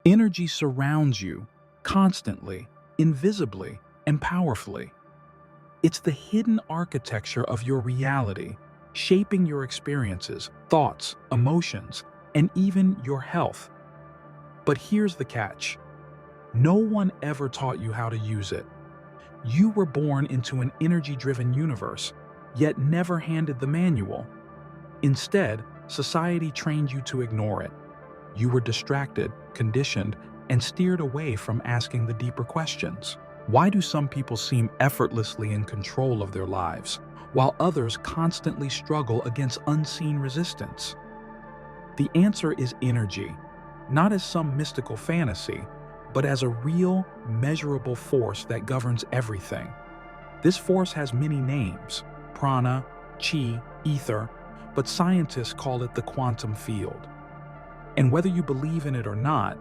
Energy surrounds you constantly, invisibly, and powerfully. It's the hidden architecture of your reality, shaping your experiences, thoughts, emotions, and even your health. But here's the catch. No one ever taught you how to use it. You were born into an energy-driven universe, yet never handed the manual. Instead, society trained you to ignore it. You were distracted, conditioned, and steered away from asking the deeper questions. Why do some people seem effortlessly in control of their lives, while others constantly struggle against unseen resistance? The answer is energy, not as some mystical fantasy, but as a real, measurable force that governs everything. This force has many names: prana, chi, ether, but scientists call it the quantum field. And whether you believe in it or not,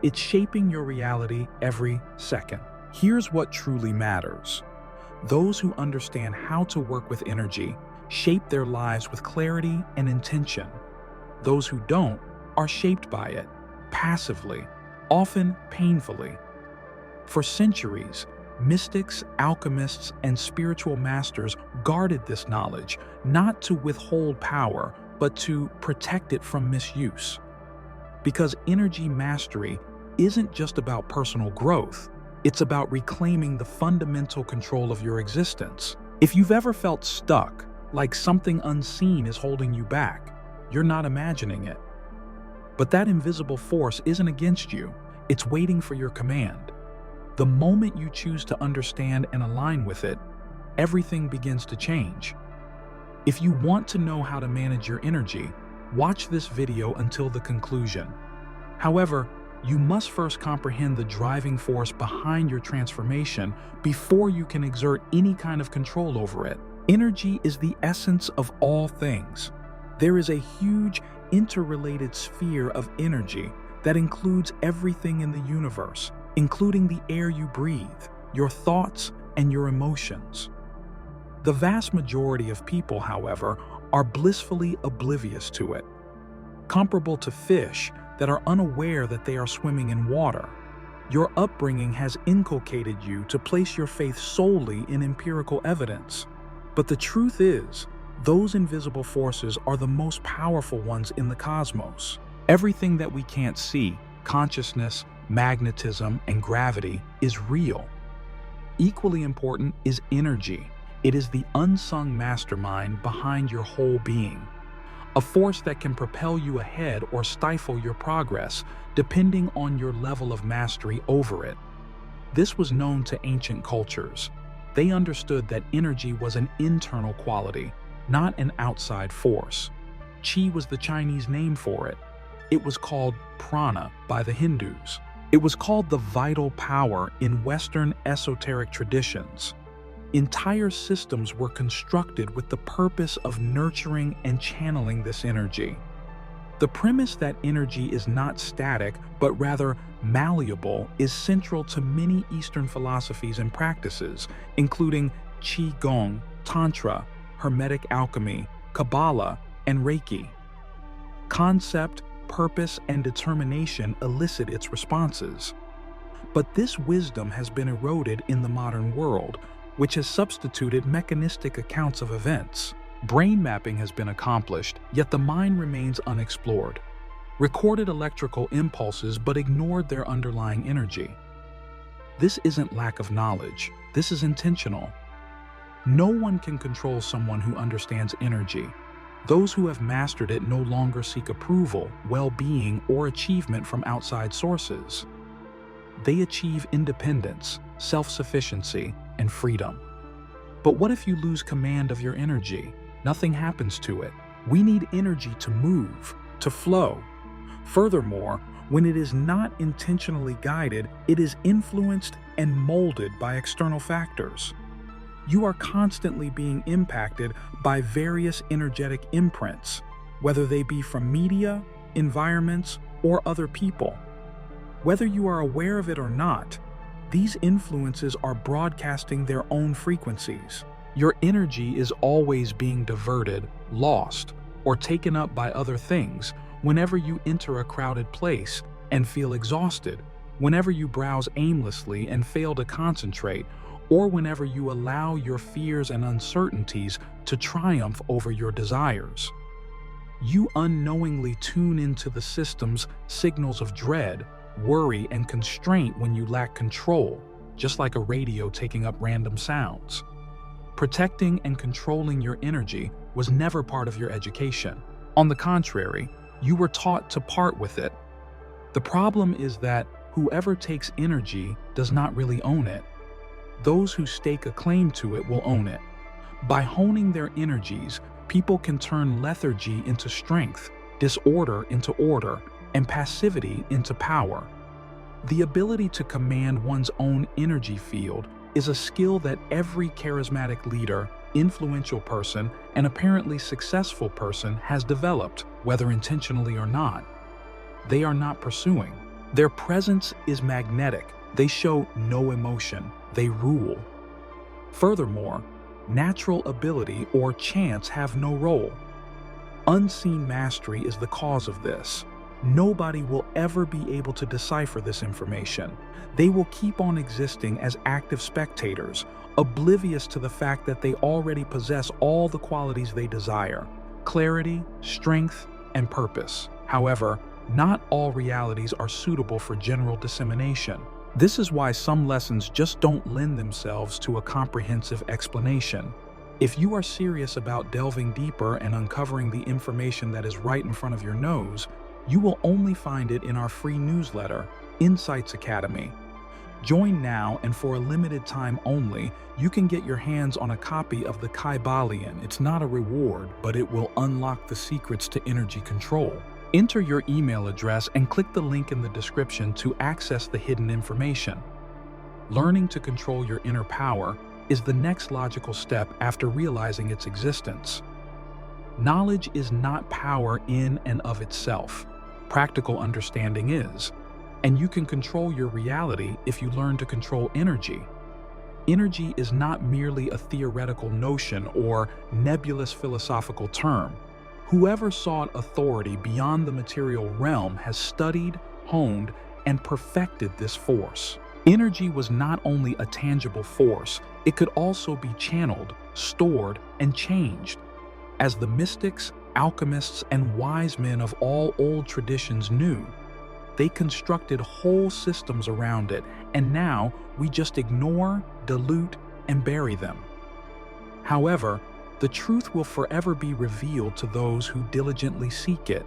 it's shaping your reality every second. Here's what truly matters. Those who understand how to work with energy shape their lives with clarity and intention. Those who don't are shaped by it, passively, often painfully. For centuries, mystics, alchemists, and spiritual masters guarded this knowledge, not to withhold power, but to protect it from misuse. Because energy mastery isn't just about personal growth, it's about reclaiming the fundamental control of your existence. If you've ever felt stuck, like something unseen is holding you back, you're not imagining it. But that invisible force isn't against you, it's waiting for your command. The moment you choose to understand and align with it, everything begins to change. If you want to know how to manage your energy, watch this video until the conclusion. However, you must first comprehend the driving force behind your transformation before you can exert any kind of control over it. Energy is the essence of all things. There is a huge, interrelated sphere of energy that includes everything in the universe, including the air you breathe, your thoughts, and your emotions. The vast majority of people, however, are blissfully oblivious to it, comparable to fish that are unaware that they are swimming in water. Your upbringing has inculcated you to place your faith solely in empirical evidence. But the truth is, those invisible forces are the most powerful ones in the cosmos. Everything that we can't see, consciousness, magnetism, and gravity, is real. Equally important is energy. It is the unsung mastermind behind your whole being. A force that can propel you ahead or stifle your progress, depending on your level of mastery over it. This was known to ancient cultures. They understood that energy was an internal quality, not an outside force. Qi was the Chinese name for it. It was called prana by the Hindus. It was called the vital power in Western esoteric traditions. Entire systems were constructed with the purpose of nurturing and channeling this energy. The premise that energy is not static, but rather malleable, is central to many Eastern philosophies and practices, including Qigong, Tantra, Hermetic alchemy, Kabbalah, and Reiki. Concept, purpose, and determination elicit its responses. But this wisdom has been eroded in the modern world, which has substituted mechanistic accounts of events. Brain mapping has been accomplished, yet the mind remains unexplored. Recorded electrical impulses but ignored their underlying energy. This isn't lack of knowledge, this is intentional. No one can control someone who understands energy. Those who have mastered it no longer seek approval, well-being, or achievement from outside sources. They achieve independence, self-sufficiency, and freedom. But what if you lose command of your energy? Nothing happens to it. We need energy to move, to flow. Furthermore, when it is not intentionally guided, it is influenced and molded by external factors. You are constantly being impacted by various energetic imprints, whether they be from media, environments, or other people. Whether you are aware of it or not, these influences are broadcasting their own frequencies. Your energy is always being diverted, lost, or taken up by other things whenever you enter a crowded place, and feel exhausted, whenever you browse aimlessly and fail to concentrate, or whenever you allow your fears and uncertainties to triumph over your desires. You unknowingly tune into the system's signals of dread, worry, and constraint when you lack control, just like a radio taking up random sounds. Protecting and controlling your energy was never part of your education. On the contrary, you were taught to part with it. The problem is that whoever takes energy does not really own it. Those who stake a claim to it will own it. By honing their energies, people can turn lethargy into strength, disorder into order, and passivity into power. The ability to command one's own energy field is a skill that every charismatic leader, influential person, and apparently successful person has developed, whether intentionally or not. They are not pursuing. Their presence is magnetic. They show no emotion. They rule. Furthermore, natural ability or chance have no role. Unseen mastery is the cause of this. Nobody will ever be able to decipher this information. They will keep on existing as active spectators, oblivious to the fact that they already possess all the qualities they desire: clarity, strength, and purpose. However, not all realities are suitable for general dissemination. This is why some lessons just don't lend themselves to a comprehensive explanation. If you are serious about delving deeper and uncovering the information that is right in front of your nose, you will only find it in our free newsletter, Insights Academy. Join now, and for a limited time only, you can get your hands on a copy of the Kybalion. It's not a reward, but it will unlock the secrets to energy control. Enter your email address and click the link in the description to access the hidden information. Learning to control your inner power is the next logical step after realizing its existence. Knowledge is not power in and of itself. Practical understanding is. And you can control your reality if you learn to control energy. Energy is not merely a theoretical notion or nebulous philosophical term. Whoever sought authority beyond the material realm has studied, honed, and perfected this force. Energy was not only a tangible force, it could also be channeled, stored, and changed. As the mystics, alchemists, and wise men of all old traditions knew, they constructed whole systems around it, and now we just ignore, dilute, and bury them. However, the truth will forever be revealed to those who diligently seek it,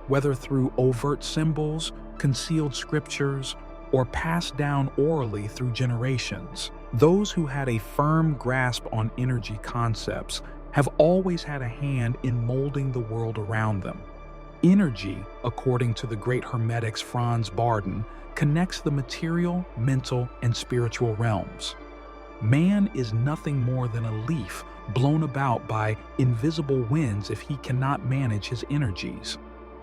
whether through overt symbols, concealed scriptures, or passed down orally through generations. Those who had a firm grasp on energy concepts have always had a hand in molding the world around them. Energy, according to the great Hermetics Franz Barden, connects the material, mental, and spiritual realms. Man is nothing more than a leaf blown about by invisible winds if he cannot manage his energies.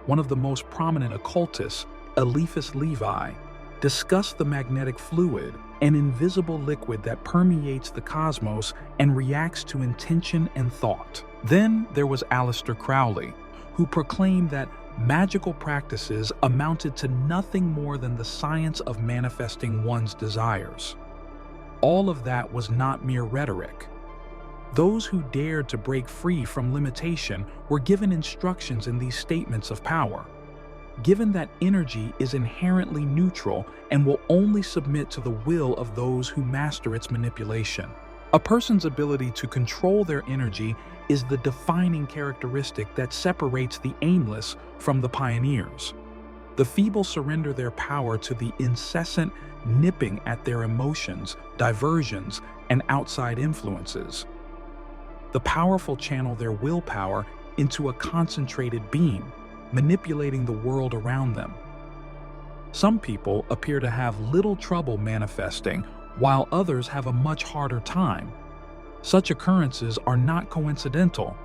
One of the most prominent occultists, Eliphas Levi, discussed the magnetic fluid, an invisible liquid that permeates the cosmos and reacts to intention and thought. Then there was Aleister Crowley, who proclaimed that magical practices amounted to nothing more than the science of manifesting one's desires. All of that was not mere rhetoric. Those who dared to break free from limitation were given instructions in these statements of power. Given that energy is inherently neutral and will only submit to the will of those who master its manipulation. A person's ability to control their energy is the defining characteristic that separates the aimless from the pioneers. The feeble surrender their power to the incessant nipping at their emotions, diversions, and outside influences. The powerful channel their willpower into a concentrated beam, manipulating the world around them. Some people appear to have little trouble manifesting, while others have a much harder time. Such occurrences are not coincidental.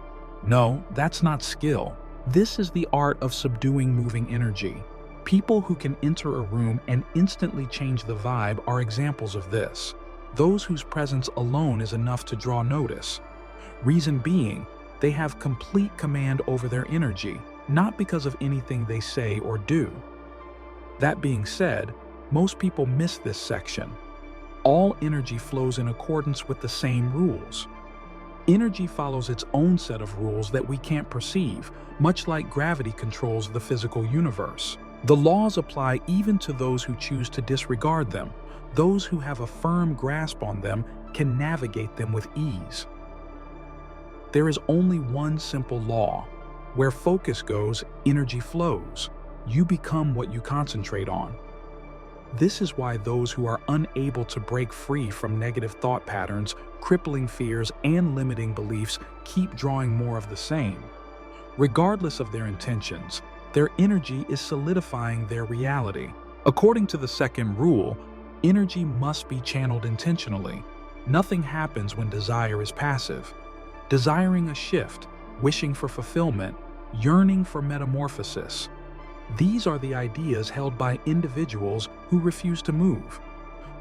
No, that's not skill. This is the art of subduing moving energy. People who can enter a room and instantly change the vibe are examples of this. Those whose presence alone is enough to draw notice. Reason being, they have complete command over their energy, not because of anything they say or do. That being said, most people miss this section. All energy flows in accordance with the same rules. Energy follows its own set of rules that we can't perceive, much like gravity controls the physical universe. The laws apply even to those who choose to disregard them. Those who have a firm grasp on them can navigate them with ease. There is only one simple law. Where focus goes, energy flows. You become what you concentrate on. This is why those who are unable to break free from negative thought patterns, crippling fears, and limiting beliefs keep drawing more of the same. Regardless of their intentions, their energy is solidifying their reality. According to the second rule, energy must be channeled intentionally. Nothing happens when desire is passive. Desiring a shift, wishing for fulfillment, yearning for metamorphosis. These are the ideas held by individuals who refuse to move.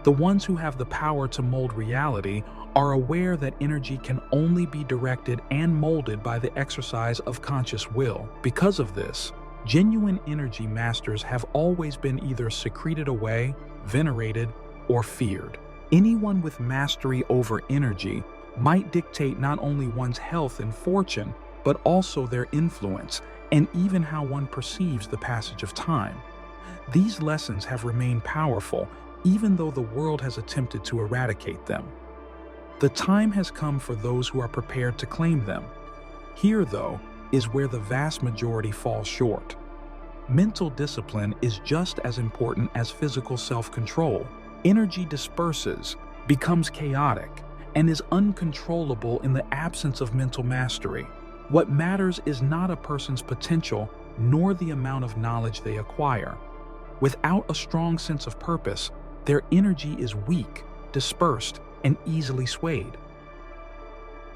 The ones who have the power to mold reality are aware that energy can only be directed and molded by the exercise of conscious will. Because of this, genuine energy masters have always been either secreted away, venerated, or feared. Anyone with mastery over energy might dictate not only one's health and fortune, but also their influence, and even how one perceives the passage of time. These lessons have remained powerful, even though the world has attempted to eradicate them. The time has come for those who are prepared to claim them. Here, though, is where the vast majority falls short. Mental discipline is just as important as physical self-control. Energy disperses, becomes chaotic, and is uncontrollable in the absence of mental mastery. What matters is not a person's potential, nor the amount of knowledge they acquire. Without a strong sense of purpose, their energy is weak, dispersed, and easily swayed.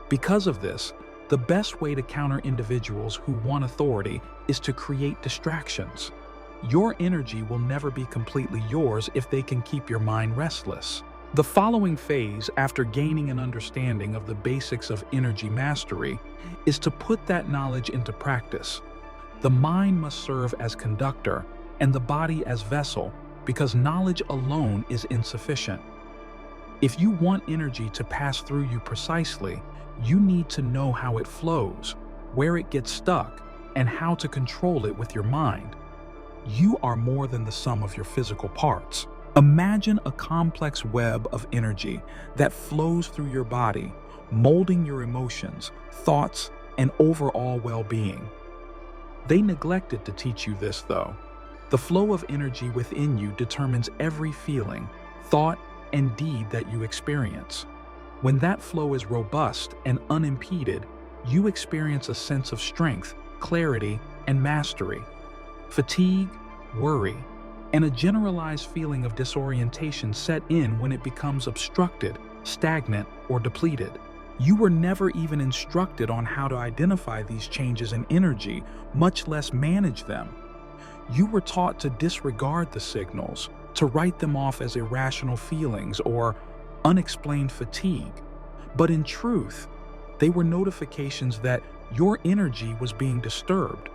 Because of this, the best way to counter individuals who want authority is to create distractions. Your energy will never be completely yours if they can keep your mind restless. The following phase, after gaining an understanding of the basics of energy mastery, is to put that knowledge into practice. The mind must serve as conductor and the body as vessel, because knowledge alone is insufficient. If you want energy to pass through you precisely, you need to know how it flows, where it gets stuck, and how to control it with your mind. You are more than the sum of your physical parts. Imagine a complex web of energy that flows through your body, molding your emotions, thoughts, and overall well-being. They neglected to teach you this, though. The flow of energy within you determines every feeling, thought, and deed that you experience. When that flow is robust and unimpeded, you experience a sense of strength, clarity, and mastery. Fatigue, worry, and a generalized feeling of disorientation set in when it becomes obstructed, stagnant, or depleted. You were never even instructed on how to identify these changes in energy, much less manage them. You were taught to disregard the signals, to write them off as irrational feelings or unexplained fatigue. But in truth, they were notifications that your energy was being disturbed.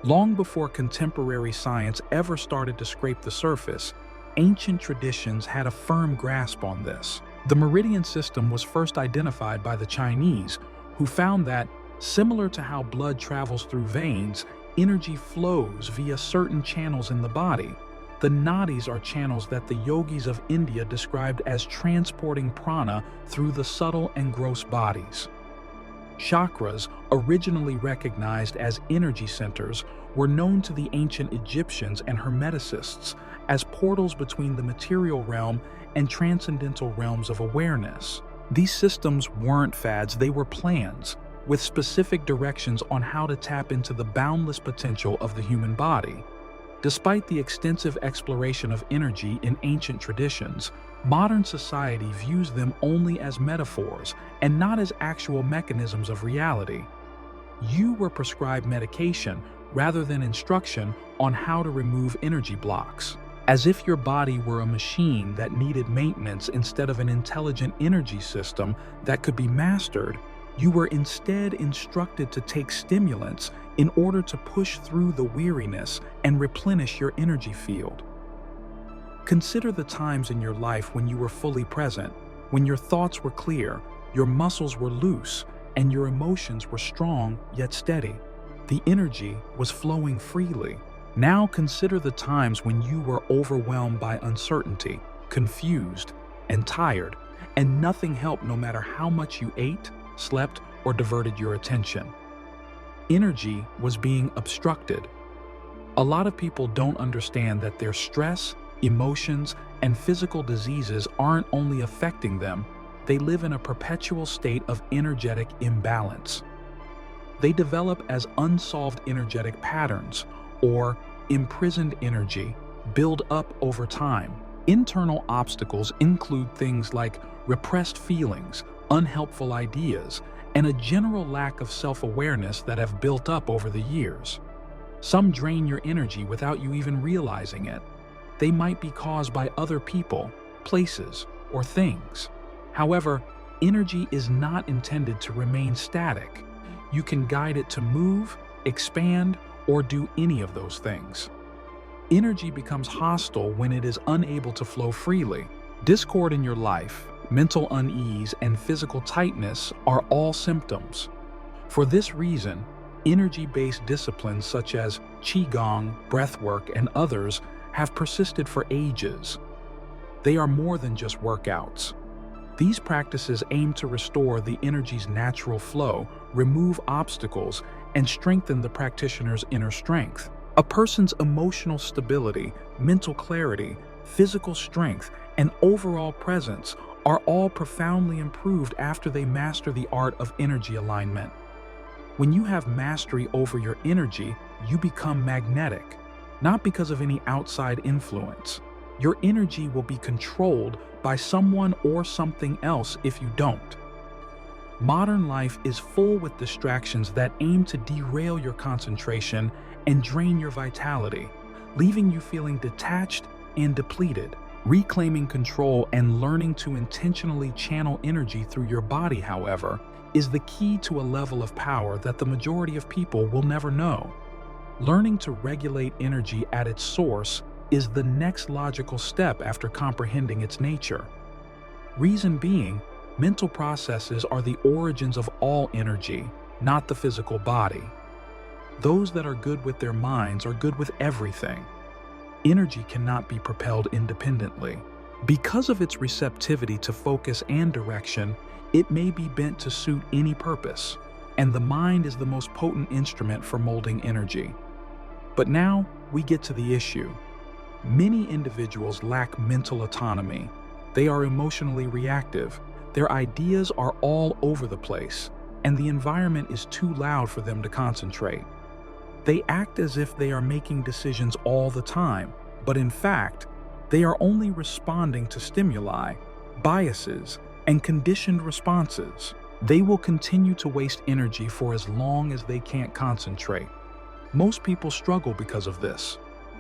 Long before contemporary science ever started to scrape the surface, ancient traditions had a firm grasp on this. The meridian system was first identified by the Chinese, who found that, similar to how blood travels through veins, energy flows via certain channels in the body. The nadis are channels that the yogis of India described as transporting prana through the subtle and gross bodies. Chakras, originally recognized as energy centers, were known to the ancient Egyptians and Hermeticists as portals between the material realm and transcendental realms of awareness. These systems weren't fads, they were plans, with specific directions on how to tap into the boundless potential of the human body. Despite the extensive exploration of energy in ancient traditions, modern society views them only as metaphors and not as actual mechanisms of reality. You were prescribed medication rather than instruction on how to remove energy blocks. As if your body were a machine that needed maintenance instead of an intelligent energy system that could be mastered, you were instead instructed to take stimulants in order to push through the weariness and replenish your energy field. Consider the times in your life when you were fully present, when your thoughts were clear, your muscles were loose, and your emotions were strong yet steady. The energy was flowing freely. Now consider the times when you were overwhelmed by uncertainty, confused, and tired, and nothing helped no matter how much you ate, slept, or diverted your attention. Energy was being obstructed. A lot of people don't understand that their stress, emotions, and physical diseases aren't only affecting them, they live in a perpetual state of energetic imbalance. They develop as unsolved energetic patterns, or imprisoned energy, build up over time. Internal obstacles include things like repressed feelings, unhelpful ideas, and a general lack of self-awareness that have built up over the years. Some drain your energy without you even realizing it. They might be caused by other people, places, or things. However, energy is not intended to remain static. You can guide it to move, expand, or do any of those things. Energy becomes hostile when it is unable to flow freely. Discord in your life, mental unease, and physical tightness are all symptoms. For this reason, energy-based disciplines such as qigong, breathwork, and others have persisted for ages. They are more than just workouts. These practices aim to restore the energy's natural flow, remove obstacles, and strengthen the practitioner's inner strength. A person's emotional stability, mental clarity, physical strength, and overall presence are all profoundly improved after they master the art of energy alignment. When you have mastery over your energy, you become magnetic, not because of any outside influence. Your energy will be controlled by someone or something else if you don't. Modern life is full with distractions that aim to derail your concentration and drain your vitality, leaving you feeling detached and depleted. Reclaiming control and learning to intentionally channel energy through your body, however, is the key to a level of power that the majority of people will never know. Learning to regulate energy at its source is the next logical step after comprehending its nature. Reason being, mental processes are the origins of all energy, not the physical body. Those that are good with their minds are good with everything. Energy cannot be propelled independently. Because of its receptivity to focus and direction, it may be bent to suit any purpose, and the mind is the most potent instrument for molding energy. But now we get to the issue. Many individuals lack mental autonomy. They are emotionally reactive. Their ideas are all over the place, and the environment is too loud for them to concentrate. They act as if they are making decisions all the time, but in fact, they are only responding to stimuli, biases, and conditioned responses. They will continue to waste energy for as long as they can't concentrate. Most people struggle because of this.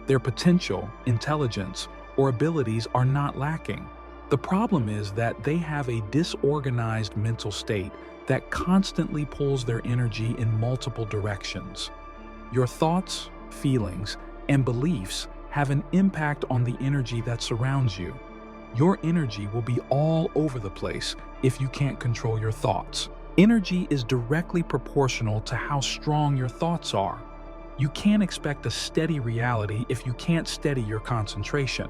Their potential, intelligence, or abilities are not lacking. The problem is that they have a disorganized mental state that constantly pulls their energy in multiple directions. Your thoughts, feelings, and beliefs have an impact on the energy that surrounds you. Your energy will be all over the place if you can't control your thoughts. Energy is directly proportional to how strong your thoughts are. You can't expect a steady reality if you can't steady your concentration.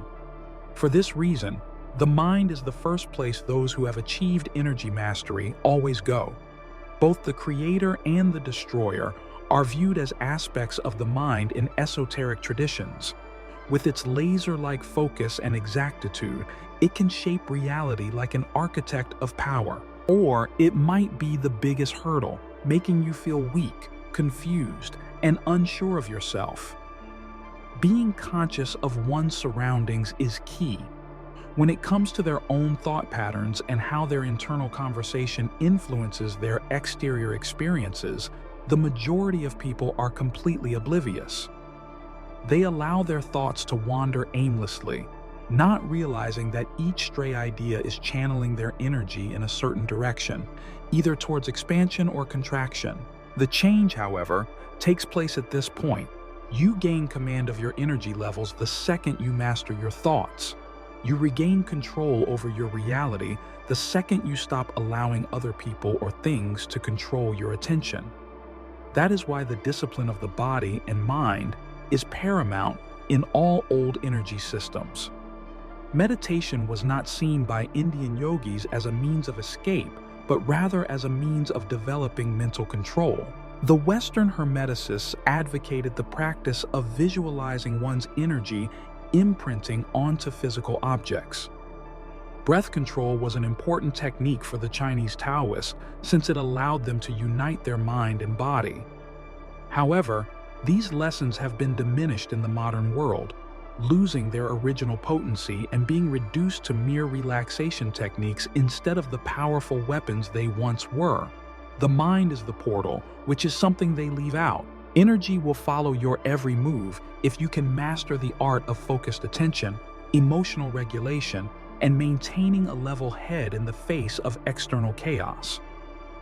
For this reason, the mind is the first place those who have achieved energy mastery always go. Both the creator and the destroyer are viewed as aspects of the mind in esoteric traditions. With its laser-like focus and exactitude, it can shape reality like an architect of power. Or it might be the biggest hurdle, making you feel weak, confused, and unsure of yourself. Being conscious of one's surroundings is key. When it comes to their own thought patterns and how their internal conversation influences their exterior experiences, the majority of people are completely oblivious. They allow their thoughts to wander aimlessly, not realizing that each stray idea is channeling their energy in a certain direction, either towards expansion or contraction. The change, however, takes place at this point. You gain command of your energy levels the second you master your thoughts. You regain control over your reality the second you stop allowing other people or things to control your attention. That is why the discipline of the body and mind is paramount in all old energy systems. Meditation was not seen by Indian yogis as a means of escape, but rather as a means of developing mental control. The Western Hermeticists advocated the practice of visualizing one's energy imprinting onto physical objects. Breath control was an important technique for the Chinese Taoists since it allowed them to unite their mind and body. However, these lessons have been diminished in the modern world, losing their original potency and being reduced to mere relaxation techniques instead of the powerful weapons they once were. The mind is the portal, which is something they leave out. Energy will follow your every move if you can master the art of focused attention, emotional regulation, and maintaining a level head in the face of external chaos.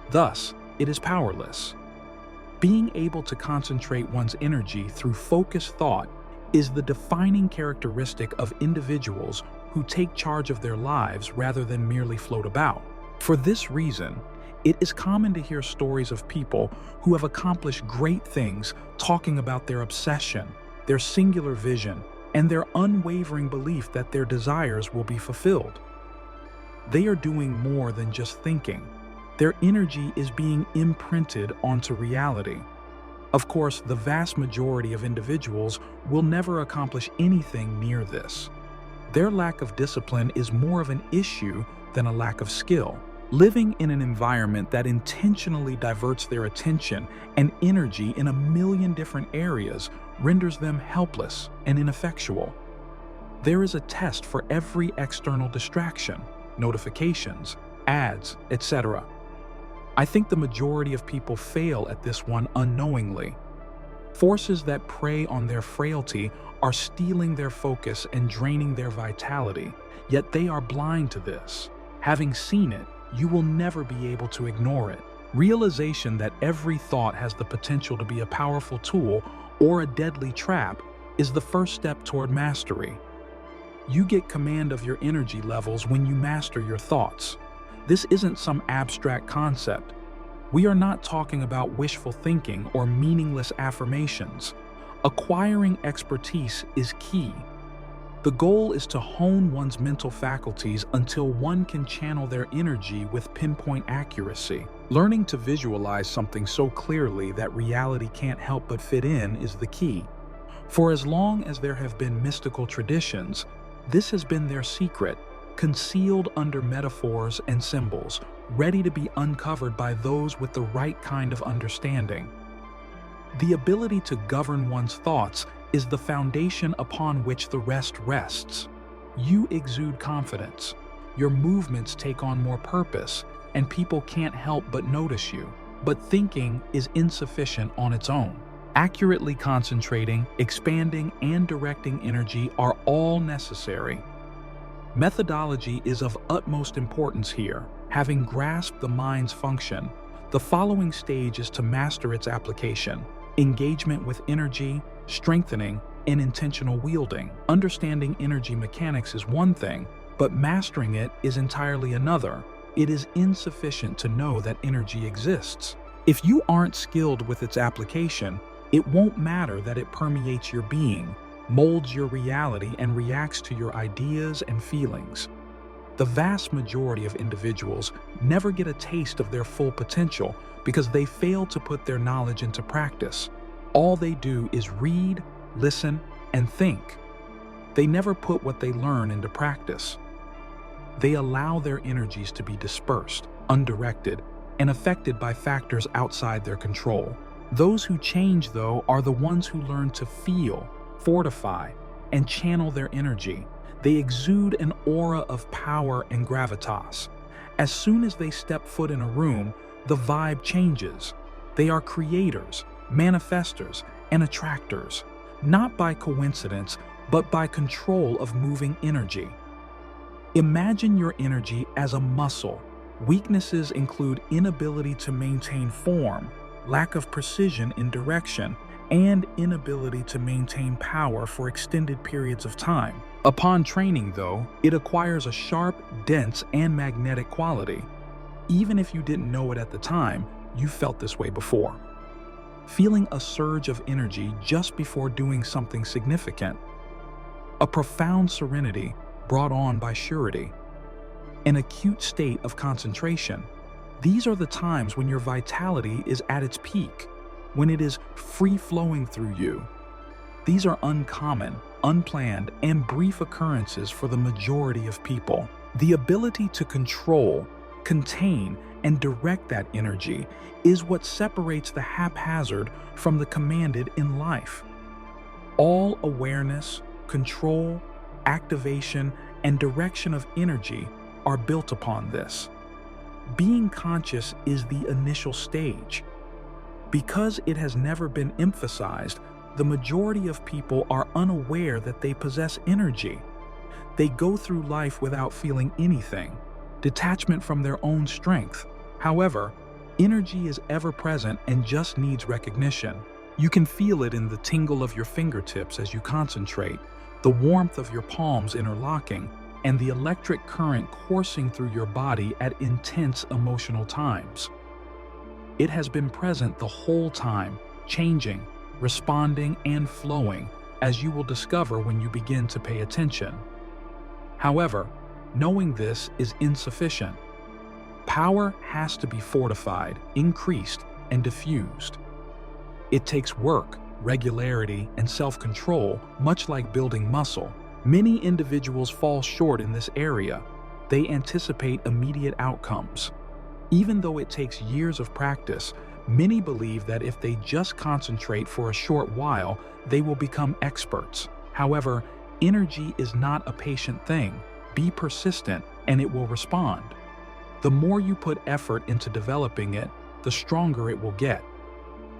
Thus, it is powerless. Being able to concentrate one's energy through focused thought is the defining characteristic of individuals who take charge of their lives rather than merely float about. For this reason, it is common to hear stories of people who have accomplished great things talking about their obsession, their singular vision, and their unwavering belief that their desires will be fulfilled. They are doing more than just thinking. Their energy is being imprinted onto reality. Of course, the vast majority of individuals will never accomplish anything near this. Their lack of discipline is more of an issue than a lack of skill. Living in an environment that intentionally diverts their attention and energy in a million different areas renders them helpless and ineffectual. There is a test for every external distraction, notifications, ads, etc. I think the majority of people fail at this one unknowingly. Forces that prey on their frailty are stealing their focus and draining their vitality, yet they are blind to this. Having seen it, you will never be able to ignore it. Realization that every thought has the potential to be a powerful tool or a deadly trap is the first step toward mastery. You get command of your energy levels when you master your thoughts. This isn't some abstract concept. We are not talking about wishful thinking or meaningless affirmations. Acquiring expertise is key. The goal is to hone one's mental faculties until one can channel their energy with pinpoint accuracy. Learning to visualize something so clearly that reality can't help but fit in is the key. For as long as there have been mystical traditions, this has been their secret, concealed under metaphors and symbols, ready to be uncovered by those with the right kind of understanding. The ability to govern one's thoughts is the foundation upon which the rest rests. You exude confidence. Your movements take on more purpose, and people can't help but notice you. But thinking is insufficient on its own. Accurately concentrating, expanding, and directing energy are all necessary. Methodology is of utmost importance here. Having grasped the mind's function, the following stage is to master its application. Engagement with energy, strengthening, and intentional wielding. Understanding energy mechanics is one thing, but mastering it is entirely another. It is insufficient to know that energy exists. If you aren't skilled with its application, it won't matter that it permeates your being, molds your reality, and reacts to your ideas and feelings. The vast majority of individuals never get a taste of their full potential because they fail to put their knowledge into practice. All they do is read, listen, and think. They never put what they learn into practice. They allow their energies to be dispersed, undirected, and affected by factors outside their control. Those who change, though, are the ones who learn to feel, fortify, and channel their energy. They exude an aura of power and gravitas. As soon as they step foot in a room, the vibe changes. They are creators, manifestors, and attractors, not by coincidence, but by control of moving energy. Imagine your energy as a muscle. Weaknesses include inability to maintain form, lack of precision in direction, and inability to maintain power for extended periods of time. Upon training, though, it acquires a sharp, dense, and magnetic quality. Even if you didn't know it at the time, you felt this way before. Feeling a surge of energy just before doing something significant. A profound serenity brought on by surety. An acute state of concentration. These are the times when your vitality is at its peak, when it is free-flowing through you. These are uncommon, unplanned, and brief occurrences for the majority of people. The ability to control, contain, and direct that energy is what separates the haphazard from the commanded in life. All awareness, control, activation, and direction of energy are built upon this. Being conscious is the initial stage. Because it has never been emphasized, the majority of people are unaware that they possess energy. They go through life without feeling anything, detachment from their own strength. However, energy is ever present and just needs recognition. You can feel it in the tingle of your fingertips as you concentrate, the warmth of your palms interlocking, and the electric current coursing through your body at intense emotional times. It has been present the whole time, changing, responding, and flowing, as you will discover when you begin to pay attention. However, knowing this is insufficient. Power has to be fortified, increased, and diffused. It takes work, regularity, and self-control, much like building muscle. Many individuals fall short in this area. They anticipate immediate outcomes. Even though it takes years of practice, many believe that if they just concentrate for a short while, they will become experts. However, energy is not a patient thing. Be persistent, and it will respond. The more you put effort into developing it, the stronger it will get.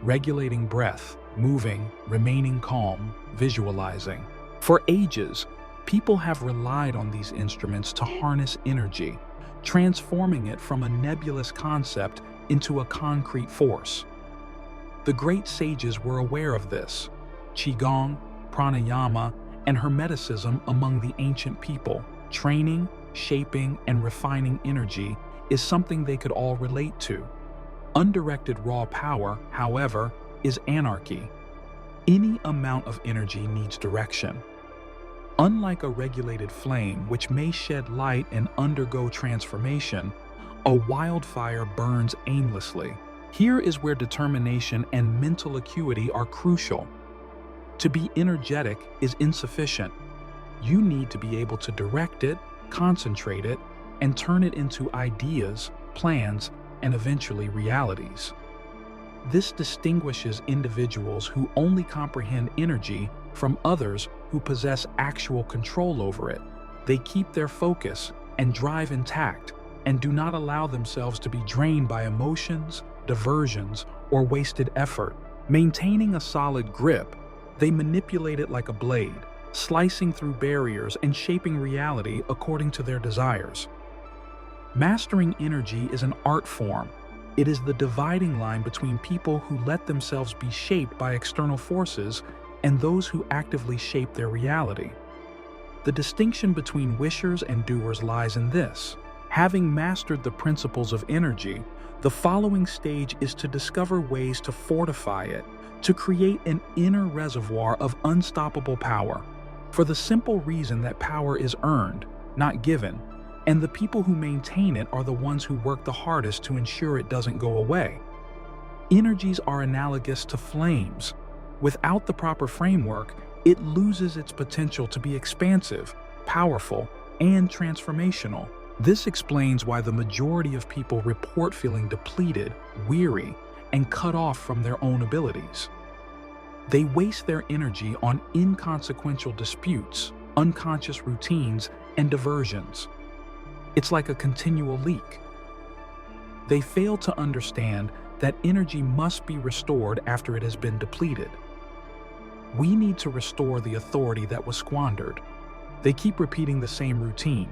Regulating breath, moving, remaining calm, visualizing. For ages, people have relied on these instruments to harness energy, transforming it from a nebulous concept into a concrete force. The great sages were aware of this. Qigong, pranayama, and hermeticism among the ancient people. Training, shaping, and refining energy is something they could all relate to. Undirected raw power, however, is anarchy. Any amount of energy needs direction. Unlike a regulated flame, which may shed light and undergo transformation, a wildfire burns aimlessly. Here is where determination and mental acuity are crucial. To be energetic is insufficient. You need to be able to direct it, concentrate it, and turn it into ideas, plans, and eventually realities. This distinguishes individuals who only comprehend energy from others who possess actual control over it. They keep their focus and drive intact and do not allow themselves to be drained by emotions, diversions, or wasted effort. Maintaining a solid grip, they manipulate it like a blade, slicing through barriers and shaping reality according to their desires. Mastering energy is an art form. It is the dividing line between people who let themselves be shaped by external forces and those who actively shape their reality. The distinction between wishers and doers lies in this. Having mastered the principles of energy, the following stage is to discover ways to fortify it, to create an inner reservoir of unstoppable power, for the simple reason that power is earned, not given, and the people who maintain it are the ones who work the hardest to ensure it doesn't go away. Energies are analogous to flames. Without the proper framework, it loses its potential to be expansive, powerful, and transformational. This explains why the majority of people report feeling depleted, weary, and cut off from their own abilities. They waste their energy on inconsequential disputes, unconscious routines, and diversions. It's like a continual leak. They fail to understand that energy must be restored after it has been depleted. We need to restore the authority that was squandered. They keep repeating the same routine: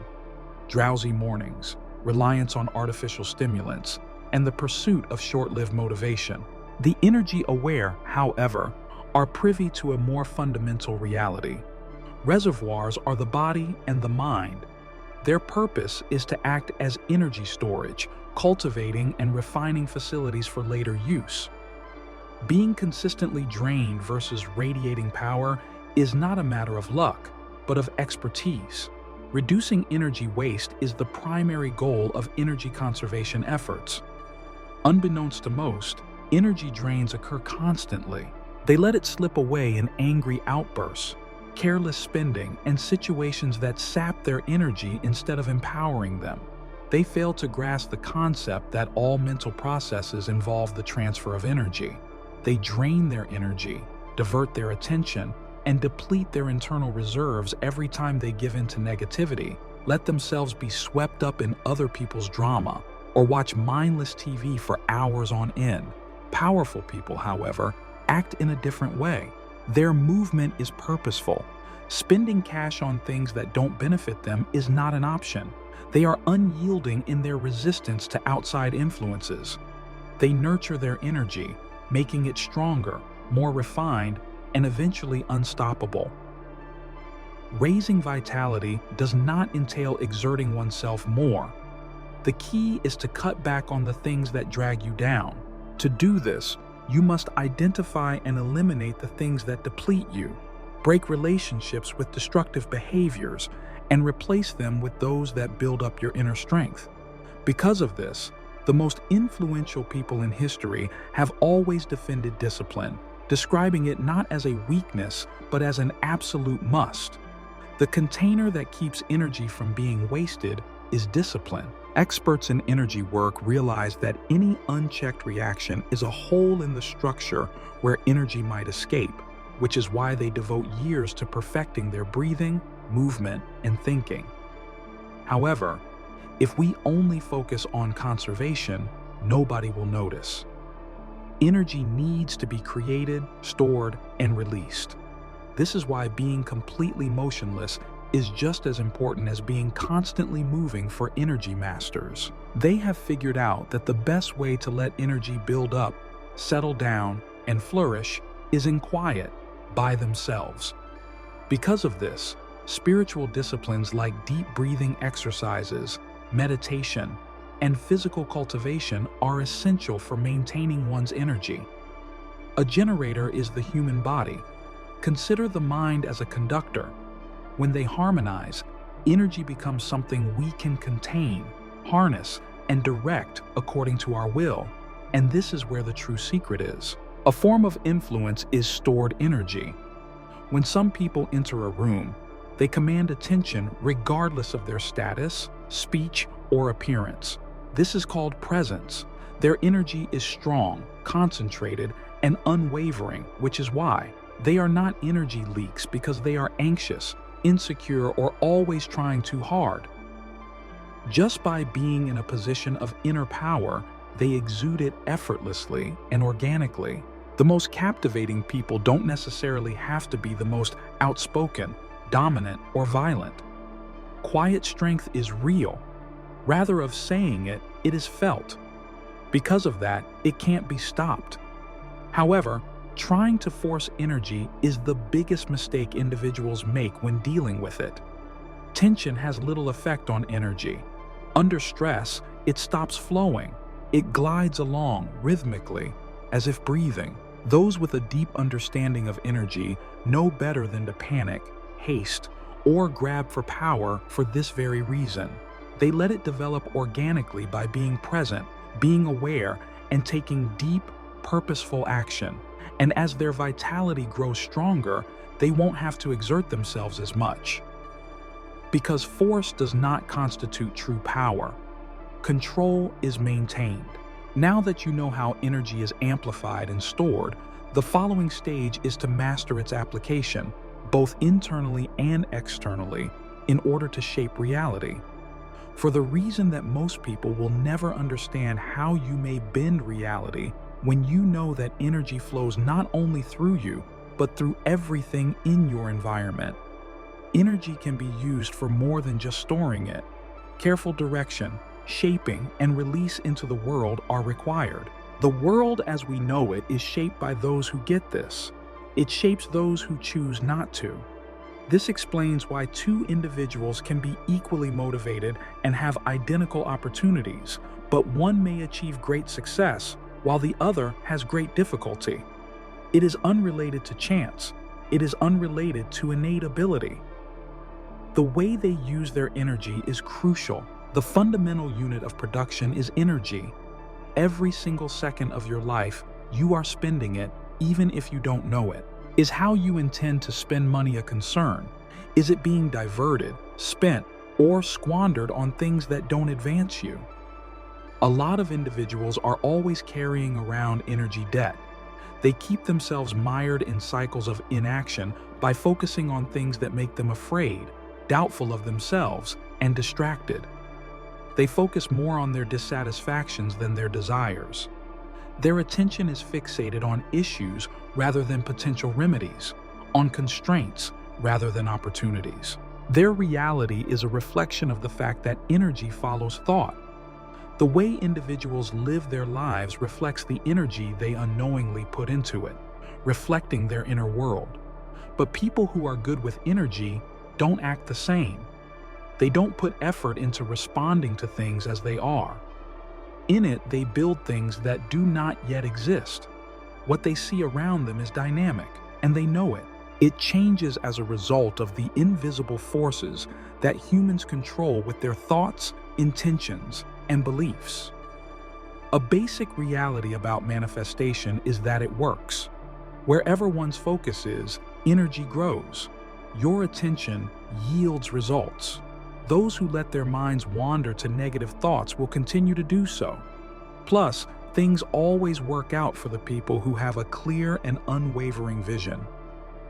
drowsy mornings, reliance on artificial stimulants, and the pursuit of short-lived motivation. The energy aware, however, are privy to a more fundamental reality. Reservoirs are the body and the mind. Their purpose is to act as energy storage, cultivating and refining facilities for later use. Being consistently drained versus radiating power is not a matter of luck, but of expertise. Reducing energy waste is the primary goal of energy conservation efforts. Unbeknownst to most, energy drains occur constantly. They let it slip away in angry outbursts, careless spending, and situations that sap their energy instead of empowering them. They fail to grasp the concept that all mental processes involve the transfer of energy. They drain their energy, divert their attention, and deplete their internal reserves every time they give in to negativity, let themselves be swept up in other people's drama, or watch mindless TV for hours on end. Powerful people, however, act in a different way. Their movement is purposeful. Spending cash on things that don't benefit them is not an option. They are unyielding in their resistance to outside influences. They nurture their energy, making it stronger, more refined, and eventually unstoppable. Raising vitality does not entail exerting oneself more. The key is to cut back on the things that drag you down. To do this, you must identify and eliminate the things that deplete you, break relationships with destructive behaviors, and replace them with those that build up your inner strength. Because of this, the most influential people in history have always defended discipline, describing it not as a weakness, but as an absolute must. The container that keeps energy from being wasted is discipline. Experts in energy work realize that any unchecked reaction is a hole in the structure where energy might escape, which is why they devote years to perfecting their breathing, movement, and thinking. However, if we only focus on conservation, nobody will notice. Energy needs to be created, stored, and released. This is why being completely motionless is just as important as being constantly moving for energy masters. They have figured out that the best way to let energy build up, settle down, and flourish is in quiet, by themselves. Because of this, spiritual disciplines like deep breathing exercises, meditation, and physical cultivation are essential for maintaining one's energy. A generator is the human body. Consider the mind as a conductor. When they harmonize, energy becomes something we can contain, harness, and direct according to our will. And this is where the true secret is. A form of influence is stored energy. When some people enter a room, they command attention regardless of their status, speech, or appearance. This is called presence. Their energy is strong, concentrated, and unwavering, which is why they are not energy leaks because they are anxious, insecure, or always trying too hard. Just by being in a position of inner power, they exude it effortlessly and organically. The most captivating people don't necessarily have to be the most outspoken, dominant, or violent. Quiet strength is real. Rather of saying it, it is felt. Because of that, it can't be stopped. However, trying to force energy is the biggest mistake individuals make when dealing with it. Tension has little effect on energy. Under stress, it stops flowing. It glides along rhythmically, as if breathing. Those with a deep understanding of energy know better than to panic, haste, or grab for power for this very reason. They let it develop organically by being present, being aware, and taking deep, purposeful action. And as their vitality grows stronger, they won't have to exert themselves as much. Because force does not constitute true power. Control is maintained. Now that you know how energy is amplified and stored, the following stage is to master its application, both internally and externally, in order to shape reality. For the reason that most people will never understand how you may bend reality when you know that energy flows not only through you, but through everything in your environment. Energy can be used for more than just storing it. Careful direction, shaping, and release into the world are required. The world as we know it is shaped by those who get this. It shapes those who choose not to. This explains why two individuals can be equally motivated and have identical opportunities, but one may achieve great success while the other has great difficulty. It is unrelated to chance. It is unrelated to innate ability. The way they use their energy is crucial. The fundamental unit of production is energy. Every single second of your life, you are spending it, even if you don't know it. Is how you intend to spend money a concern? Is it being diverted, spent, or squandered on things that don't advance you? A lot of individuals are always carrying around energy debt. They keep themselves mired in cycles of inaction by focusing on things that make them afraid, doubtful of themselves, and distracted. They focus more on their dissatisfactions than their desires. Their attention is fixated on issues rather than potential remedies, on constraints rather than opportunities. Their reality is a reflection of the fact that energy follows thought. The way individuals live their lives reflects the energy they unknowingly put into it, reflecting their inner world. But people who are good with energy don't act the same. They don't put effort into responding to things as they are. In it, they build things that do not yet exist. What they see around them is dynamic, and they know it. It changes as a result of the invisible forces that humans control with their thoughts, intentions, and beliefs. A basic reality about manifestation is that it works. Wherever one's focus is, energy grows. Your attention yields results. Those who let their minds wander to negative thoughts will continue to do so. Plus, things always work out for the people who have a clear and unwavering vision.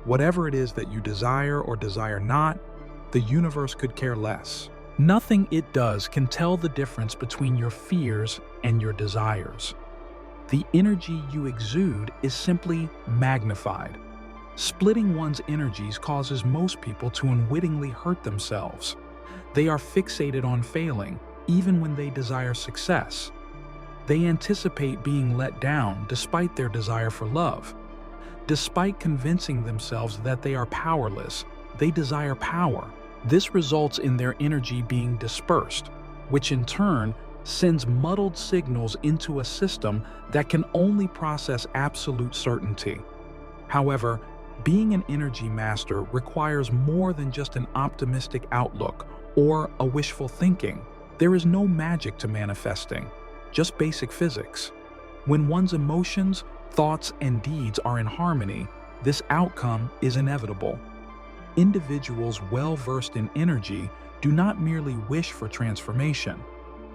Whatever it is that you desire or desire not, the universe could care less. Nothing it does can tell the difference between your fears and your desires. The energy you exude is simply magnified. Splitting one's energies causes most people to unwittingly hurt themselves. They are fixated on failing, even when they desire success. They anticipate being let down despite their desire for love. Despite convincing themselves that they are powerless, they desire power. This results in their energy being dispersed, which in turn sends muddled signals into a system that can only process absolute certainty. However, being an energy master requires more than just an optimistic outlook or a wishful thinking. There is no magic to manifesting, just basic physics. When one's emotions, thoughts, and deeds are in harmony, this outcome is inevitable. Individuals well-versed in energy do not merely wish for transformation.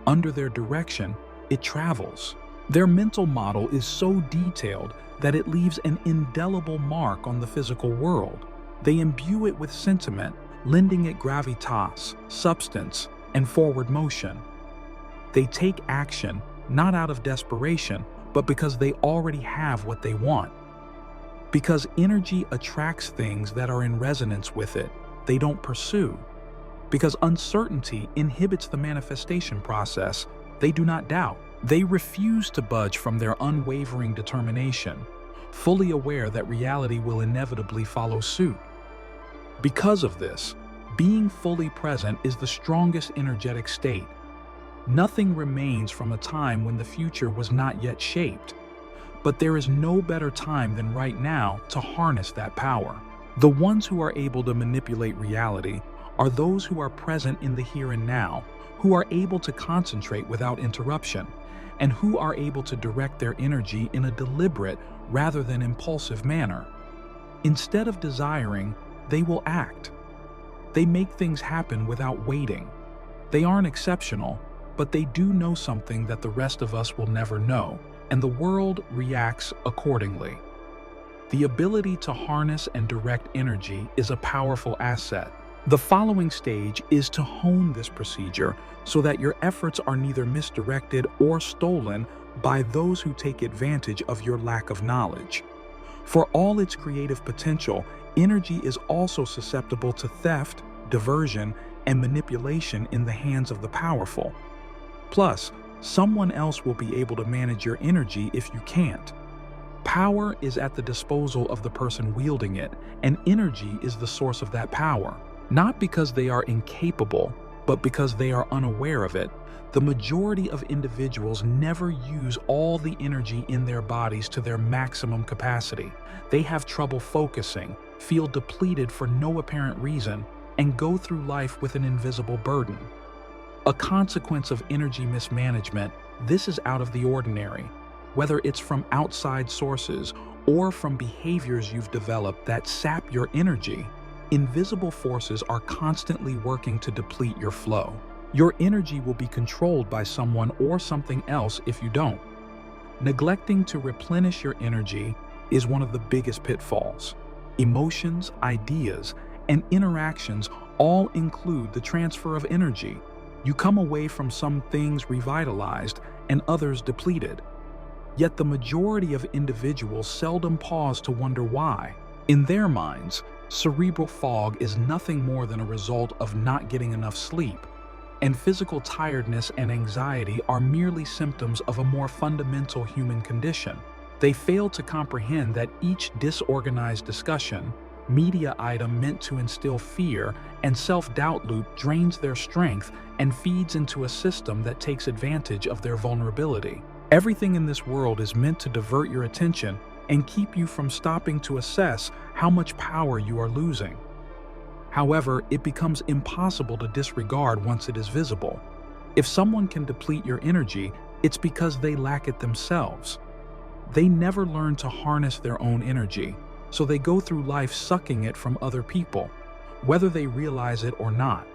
Under their direction, it travels. Their mental model is so detailed that it leaves an indelible mark on the physical world. They imbue it with sentiment, lending it gravitas, substance, and forward motion. They take action not out of desperation, but because they already have what they want. Because energy attracts things that are in resonance with it, they don't pursue. Because uncertainty inhibits the manifestation process, they do not doubt. They refuse to budge from their unwavering determination, fully aware that reality will inevitably follow suit. Because of this, being fully present is the strongest energetic state. Nothing remains from a time when the future was not yet shaped. But there is no better time than right now to harness that power. The ones who are able to manipulate reality are those who are present in the here and now, who are able to concentrate without interruption, and who are able to direct their energy in a deliberate rather than impulsive manner. Instead of desiring, they will act. They make things happen without waiting. They aren't exceptional, but they do know something that the rest of us will never know, and the world reacts accordingly. The ability to harness and direct energy is a powerful asset. The following stage is to hone this procedure so that your efforts are neither misdirected or stolen by those who take advantage of your lack of knowledge. For all its creative potential, energy is also susceptible to theft, diversion, and manipulation in the hands of the powerful. Plus, someone else will be able to manage your energy if you can't. Power is at the disposal of the person wielding it, and energy is the source of that power. Not because they are incapable, but because they are unaware of it. The majority of individuals never use all the energy in their bodies to their maximum capacity. They have trouble focusing, feel depleted for no apparent reason, and go through life with an invisible burden. A consequence of energy mismanagement, this is out of the ordinary. Whether it's from outside sources or from behaviors you've developed that sap your energy, invisible forces are constantly working to deplete your flow. Your energy will be controlled by someone or something else if you don't. Neglecting to replenish your energy is one of the biggest pitfalls. Emotions, ideas, and interactions all include the transfer of energy. You come away from some things revitalized and others depleted. Yet the majority of individuals seldom pause to wonder why. In their minds, cerebral fog is nothing more than a result of not getting enough sleep, and physical tiredness and anxiety are merely symptoms of a more fundamental human condition. They fail to comprehend that each disorganized discussion, media item meant to instill fear, and self-doubt loop drains their strength and feeds into a system that takes advantage of their vulnerability. Everything in this world is meant to divert your attention and keep you from stopping to assess how much power you are losing. However, it becomes impossible to disregard once it is visible. If someone can deplete your energy, it's because they lack it themselves. They never learn to harness their own energy, so they go through life sucking it from other people, whether they realize it or not.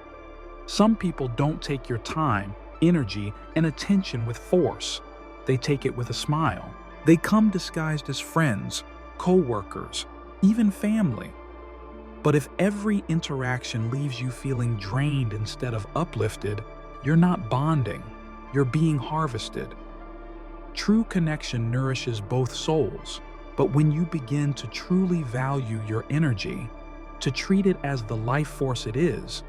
Some people don't take your time, energy, and attention with force. They take it with a smile. They come disguised as friends, co-workers, even family. But if every interaction leaves you feeling drained instead of uplifted, you're not bonding, you're being harvested. True connection nourishes both souls, but when you begin to truly value your energy, to treat it as the life force it is,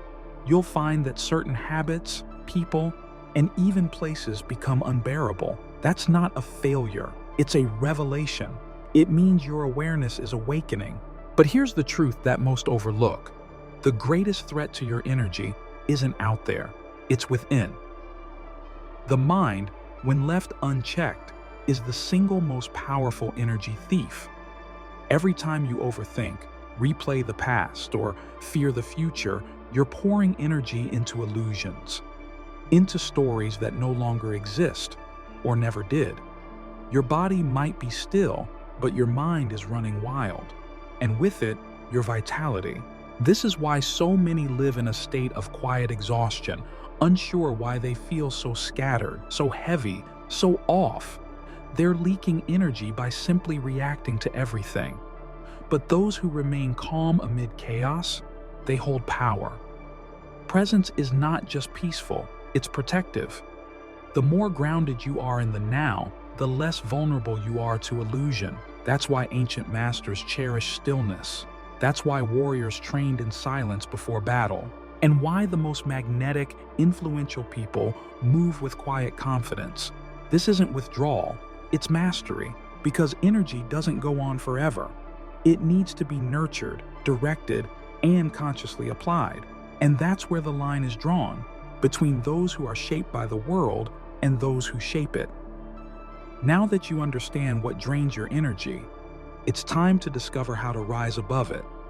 you'll find that certain habits, people, and even places become unbearable. That's not a failure, it's a revelation. It means your awareness is awakening. But here's the truth that most overlook. The greatest threat to your energy isn't out there, it's within. The mind, when left unchecked, is the single most powerful energy thief. Every time you overthink, replay the past, or fear the future, you're pouring energy into illusions, into stories that no longer exist or never did. Your body might be still, but your mind is running wild, and with it, your vitality. This is why so many live in a state of quiet exhaustion, unsure why they feel so scattered, so heavy, so off. They're leaking energy by simply reacting to everything. But those who remain calm amid chaos, they hold power. Presence is not just peaceful, it's protective. The more grounded you are in the now, the less vulnerable you are to illusion. That's why ancient masters cherish stillness. That's why warriors trained in silence before battle. And why the most magnetic, influential people move with quiet confidence. This isn't withdrawal, it's mastery, because energy doesn't go on forever. It needs to be nurtured, directed, and consciously applied. And that's where the line is drawn, between those who are shaped by the world and those who shape it. Now that you understand what drains your energy, it's time to discover how to rise above it.